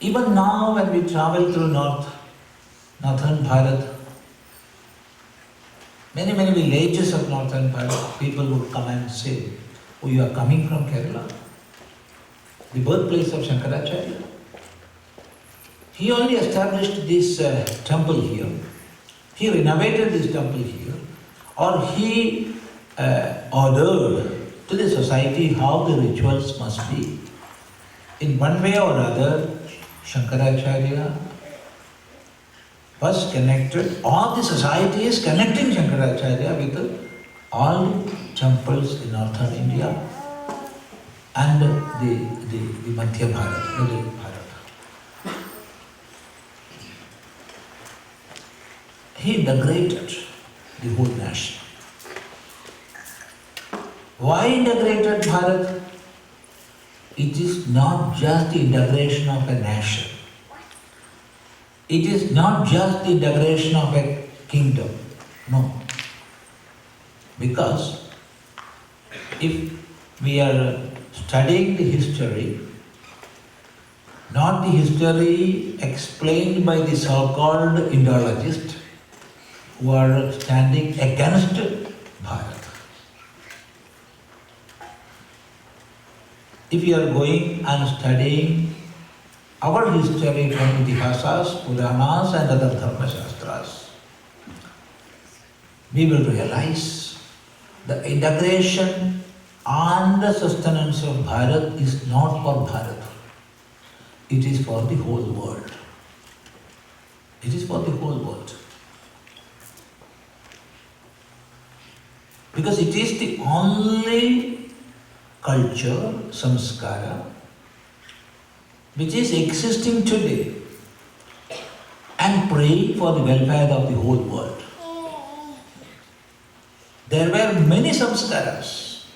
Even now when we travel through northern Bharat, many villages of northern Bharat, people would come and say, "Oh, you are coming from Kerala? The birthplace of Shankaracharya?" He only established this temple here. He renovated this temple here, or he ordered to the society how the rituals must be. In one way or other, Shankaracharya was connected, or the society is connecting Shankaracharya with all the temples in northern India and the Madhya Bharat, Middle Bharat. He integrated the whole nation. Why integrated Bharat? It is not just the integration of a nation. It is not just the integration of a kingdom. No. Because if we are studying the history, not the history explained by the so-called Indologists who are standing against Bharat. If you are going and studying our history from Itihasas, Puranas and other Dharma Shastras, we will realize the integration and the sustenance of Bharat is not for Bharat. It is for the whole world. It is for the whole world. Because it is the only culture, samskara, which is existing today and praying for the welfare of the whole world. There were many samskaras.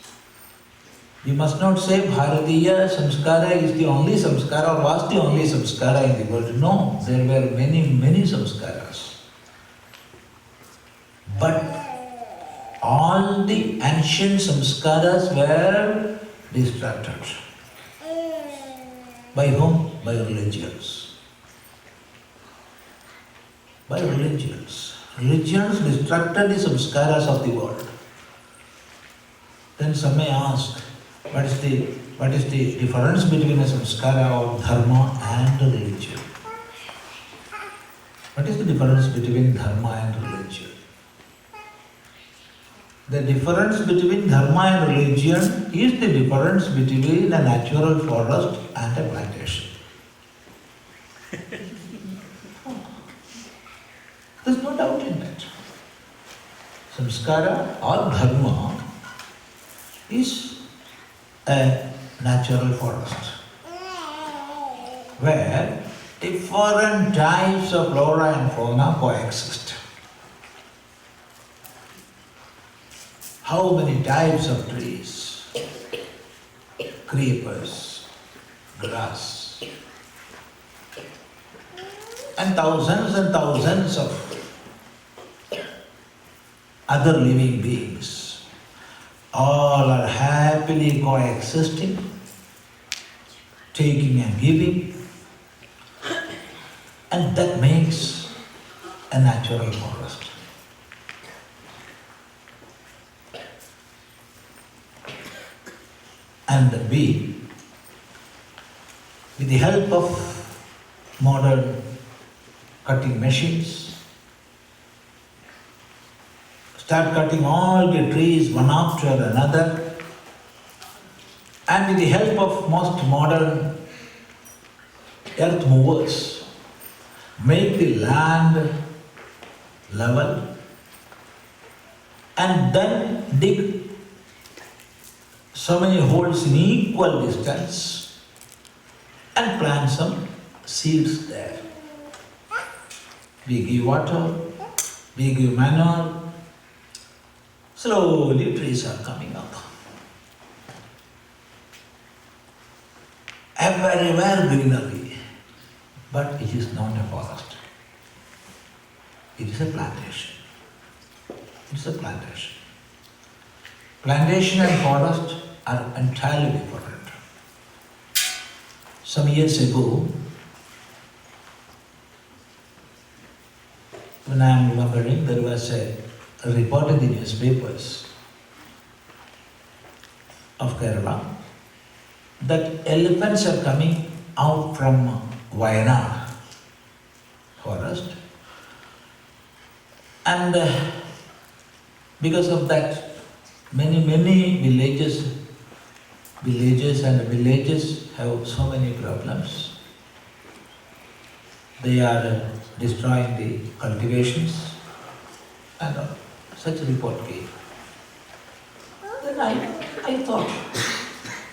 You must not say Bharatiya samskara is the only samskara or was the only samskara in the world. No, there were many samskaras. But all the ancient samskaras were destructed. By whom? By religions. By religions. Religions destructed the samskaras of the world. Then some may ask, what is the difference between a samskara or dharma and religion? What is the difference between dharma and religion? The difference between dharma and religion is the difference between a natural forest and a plantation. There's no doubt in that. Samskara or dharma is a natural forest where different types of flora and fauna coexist. How many types of trees, creepers, grass, and thousands of other living beings, all are happily coexisting, taking and giving, and that makes a natural forest. And we, with the help of modern cutting machines, start cutting all the trees one after another, and with the help of most modern earth movers, make the land level and then dig so many holes in equal distance and plant some seeds there. We give water, we give manure, slowly trees are coming up. Everywhere greenery, but it is not a forest. It is a plantation. It is a plantation. Plantation and forest are entirely different. Some years ago, When I am remembering, there was a report in the newspapers of Kerala that elephants are coming out from Wayanad forest, and because of that, many villages have so many problems. They are destroying the cultivations, and such a report came. Then I thought,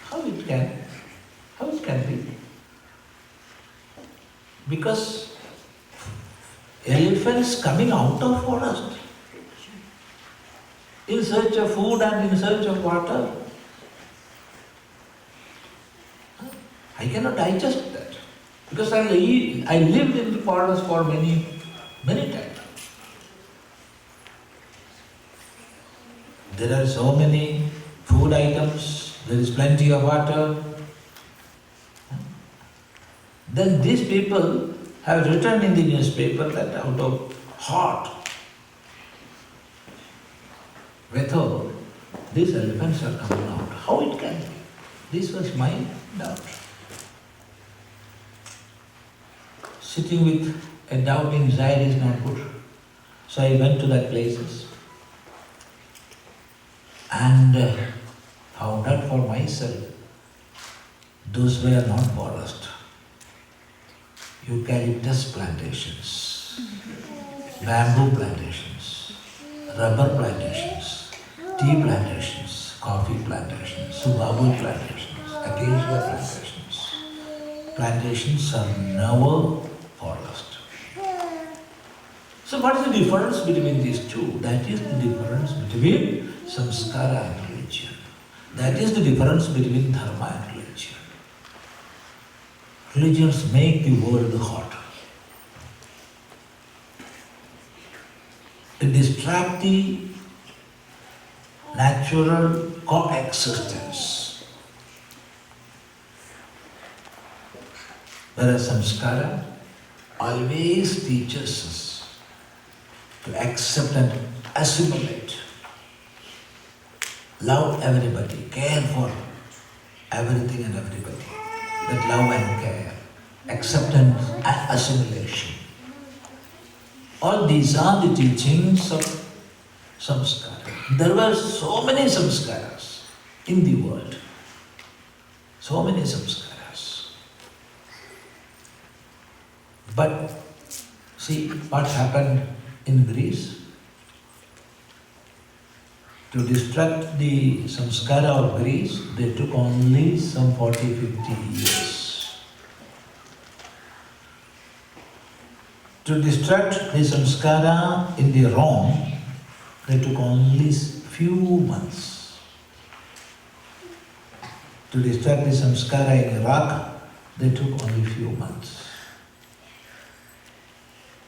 how it can be? Because elephants coming out of forest in search of food and in search of water, I cannot digest that. Because I lived in the forest for many times. There are so many food items, there is plenty of water. Then these people have written in the newspaper that out of hot weather, these elephants are coming out. How it can be? This was my doubt. Sitting with a doubt inside is not good. So I went to that places and found out for myself, those were not forest. Eucalyptus plantations, bamboo plantations, rubber plantations, tea plantations, coffee plantations, subabu plantations, acacia plantations. Plantations are never forest. So what is the difference between these two? That is the difference between samskara and religion. That is the difference between dharma and religion. Religions make the world hot. They distract the natural coexistence. Whereas samskara always teaches us to accept and assimilate, love everybody, care for everything and everybody. That love and care, acceptance and assimilation. All these are the teachings of samskara. There were so many samskaras in the world. So many samskaras. But see what happened in Greece. To destruct the samskara of Greece, they took only some 40-50 years. To destruct the samskara in the Rome, they took only few months. To destruct the samskara in Iraq, they took only few months.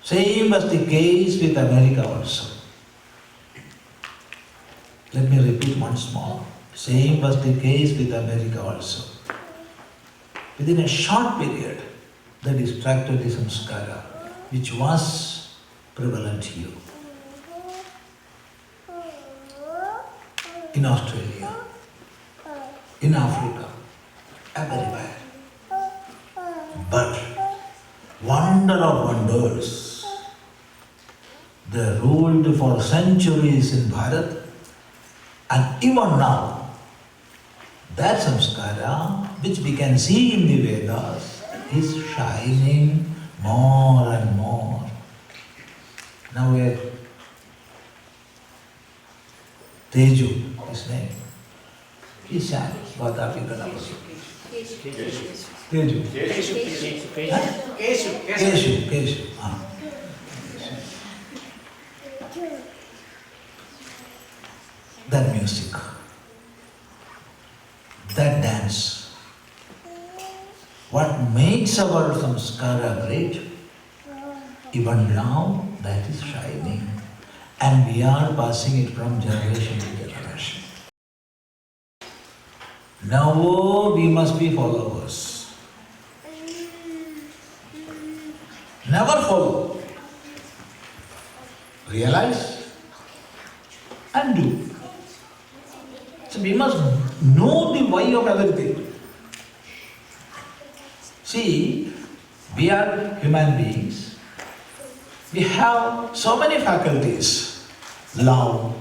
Same was the case with America also. Let me repeat once more. Same was the case with America also. Within a short period, they distracted the samskara, which was prevalent here. In Australia, in Africa, everywhere. But wonder of wonders, they ruled for centuries in Bharat. And even now, that samskara, which we can see in the Vedas, is shining more and more. Now we are Teju, his name. He sang Vadapi Ganapati. Teju. Keshu. That music, that dance, what makes our samskara great, even now that is shining, and we are passing it from generation to generation. Now we must be followers. Never follow. realize and do. So we must know the why of everything. See, we are human beings. We have so many faculties: love,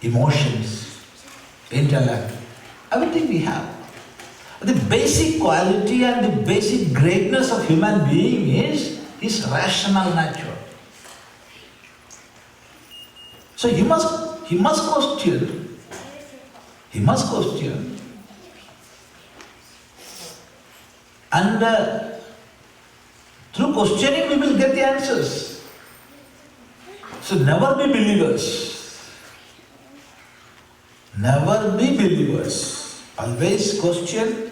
emotions, intellect, everything we have. The basic quality and the basic greatness of human being is his rational nature. So he must question. He must question. And through questioning we will get the answers. So never be believers. Never be believers. Always question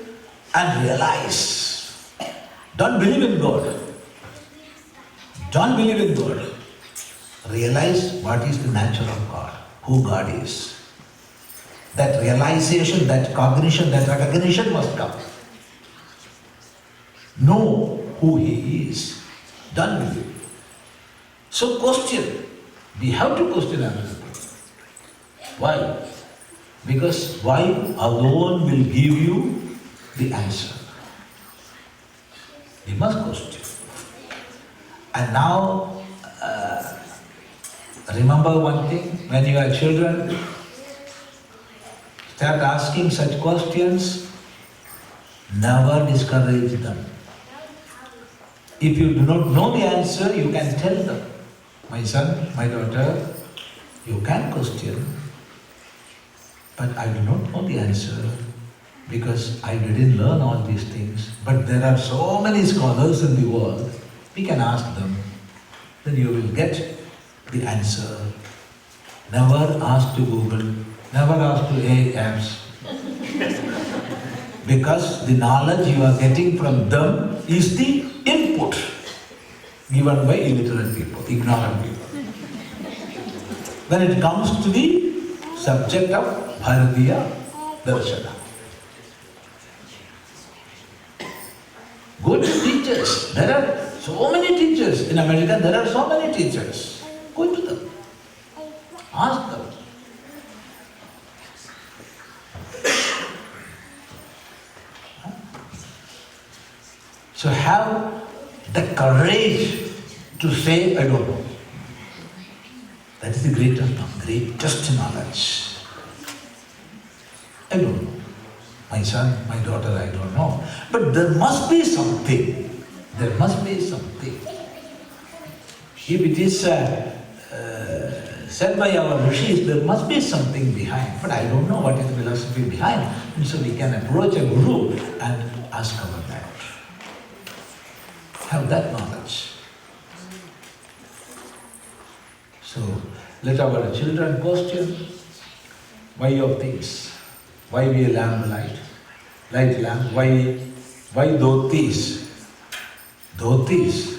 and realize. Don't believe in God. Don't believe in God. Realize what is the nature of God, who God is. That realization, that cognition, that recognition must come. Know who He is. Don't believe. So question. We have to question everything. Why? Because why alone will give you the answer. We must question. And now, remember one thing, when you are children, start asking such questions, never discourage them. If you do not know the answer, you can tell them, my son, my daughter, you can question, but I do not know the answer because I didn't learn all these things. But there are so many scholars in the world, we can ask them, then you will get the answer. Never ask to Google, never ask to AI apps. Because the knowledge you are getting from them is the input given by illiterate people, ignorant people. When it comes to the subject of Bharatiya Darshana. Go to teachers. There are so many teachers. In America, there are so many teachers. Go to them. Ask them. So have the courage to say, I don't know. That is the greatest knowledge. I don't know. My son, my daughter, I don't know. But there must be something. There must be something. If it is said by our rishis, there must be something behind. But I don't know what is the philosophy behind. And so we can approach a guru and ask our doubt. Have that knowledge. So let our children question why of things. Why we lamp light lamp, why dhotis? Dhotis.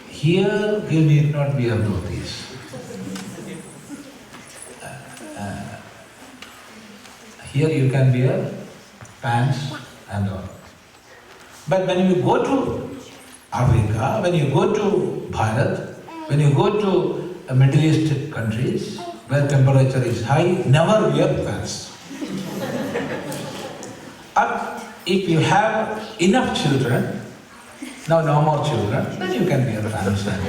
Here you need not wear dhotis. Here you can wear pants and all. But when you go to Africa, when you go to Bharat, when you go to Middle East countries where temperature is high, never wear pants. Or if you have enough children, now no more children, then you can wear pants and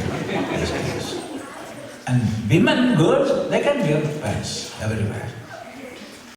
And women, girls, they can wear pants everywhere.